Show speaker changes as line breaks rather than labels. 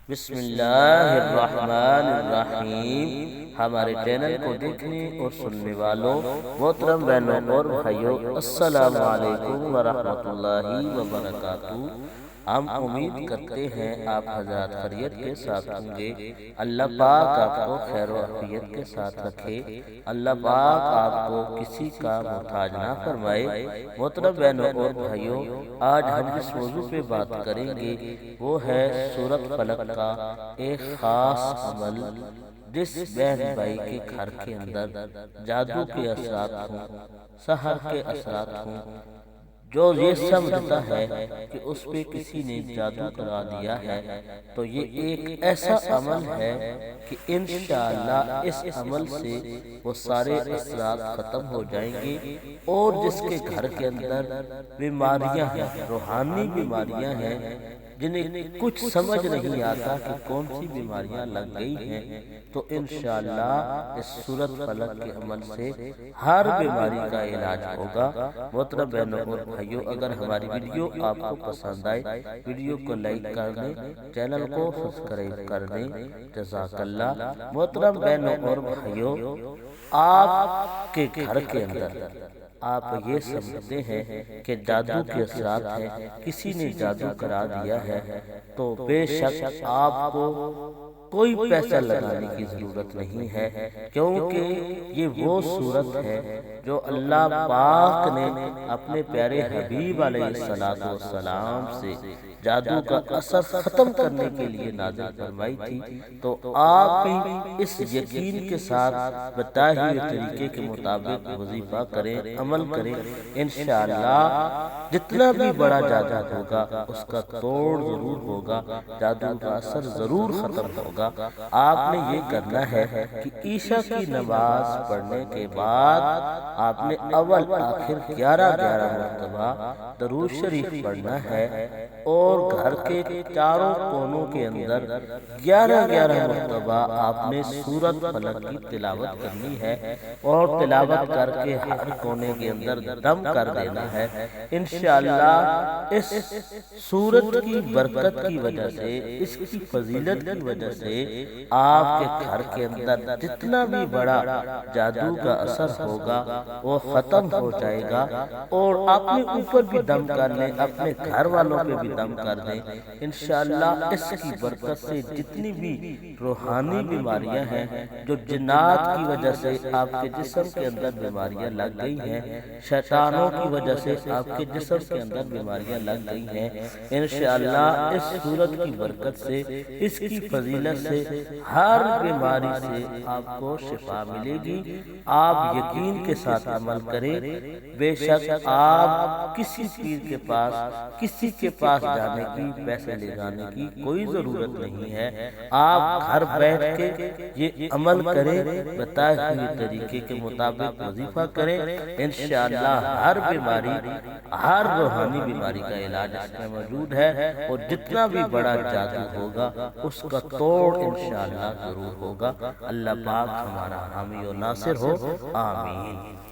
بسم اللہ الرحمن الرحیم۔ ہمارے چینل کو دیکھنے اور سننے والوں محترم بہنوں اور بھائیوں، السلام علیکم ورحمۃ اللہ وبرکاتہ۔ ہم امید کرتے ہیں آپ حضرات خیریت کے ساتھ ہوں گے۔ اللہ پاک آپ کو خیر و عافیت کے ساتھ رکھے۔ اللہ پاک آپ کو کسی کا محتاج نہ فرمائے۔ محترم بہنوں اور بھائیوں، آج ہم جس موضوع پہ بات کریں گے وہ ہے سورۃ فلق کا ایک خاص عمل، جس بہن بھائی کے گھر کے اندر جادو کے اثرات ہوں، سحر کے اثرات ہوں، جو یہ سمجھتا ہے کہ اس پہ کسی نے جادو کرا دیا ہے، تو یہ ایک ایسا عمل ہے کہ انشاءاللہ اس عمل سے وہ سارے اثرات ختم ہو جائیں گے، اور جس کے گھر کے اندر بیماریاں ہیں، روحانی بیماریاں ہیں، جنہیں کچھ سمجھ نہیں آتا کہ کون سی بیماریاں لگ گئی ہیں، تو انشاءاللہ اس سورۃ فلق کے عمل سے ہر بیماری کا علاج ہوگا۔ محترم بہنوں اور بھائیوں، اگر ہماری ویڈیو آپ کو پسند آئے، ویڈیو کو لائک کر دیں، چینل کو سبسکرائب کر دیں، جزاک اللہ۔ محترم بہنوں اور بھائیوں، آپ کے گھر کے اندر آپ یہ سمجھتے ہیں کہ جادو کے اثرات ہیں، کسی نے جادو کرا دیا ہے، تو بے شک آپ کو کوئی پیسہ لگانے کی ضرورت نہیں ہے، کیونکہ یہ وہ صورت ہے جو اللہ پاک نے اپنے پیارے حبیب علیہ السلام سے جادو کا اثر ختم کرنے کے لیے نازل فرمائی تھی۔ تو آپ بھی اس یقین کے ساتھ بتائے ہوئے طریقے کے مطابق وظیفہ کریں، عمل کریں، انشاءاللہ جتنا بھی بڑا جادو ہوگا اس کا توڑ ضرور ہوگا، جادو کا اثر ضرور ختم ہوگا۔ آپ نے یہ کرنا ہے کہ عشاء کی نماز پڑھنے کے بعد آپ نے اول آخر 11 مرتبہ درود شریف پڑھنا ہے، اور گھر کے چاروں کونوں کے اندر 11 مرتبہ آپ نے سورۃ فلق کی تلاوت کرنی ہے، اور تلاوت کر کے ہر کونے کے اندر دم کر دینا ہے۔ انشاءاللہ اس سورت کی برکت کی وجہ سے، اس کی فضیلت کی وجہ سے آپ کے گھر کے اندر جتنا بھی بڑا جادو کا اثر ہوگا وہ ختم ہو جائے گا، اور اپنے اوپر بھی دم کر لیں، اپنے گھر والوں پہ بھی دم کر دیں۔ انشاءاللہ اس کی برکت سے جتنی بھی روحانی بیماریاں ہیں، جو جنات کی وجہ سے آپ کے جسم کے اندر بیماریاں لگ گئی ہیں، شیطانوں کی وجہ سے آپ کے جسم کے اندر بیماریاں لگ گئی ہیں، انشاءاللہ اس سورت کی برکت سے، اس کی فضیلت سے ہر بیماری سے آپ کو شفا ملے گی۔ آپ یقین کے ساتھ عمل کریں، بے شک آپ کسی پیر کے پاس، کسی کے پاس جانے کی، پیسے لے جانے کی کوئی ضرورت نہیں ہے۔ آپ گھر بیٹھ کے یہ عمل کریں، بتائے ہوئے طریقے کے مطابق وظیفہ کریں، انشاءاللہ ہر بیماری، ہر روحانی بیماری کا علاج اس میں موجود ہے، اور جتنا بھی بڑا جادو ہوگا اس کا توڑ انشاءاللہ ضرور ہوگا۔ اللہ پاک ہمارا حامی و ناصر ہو، آمین۔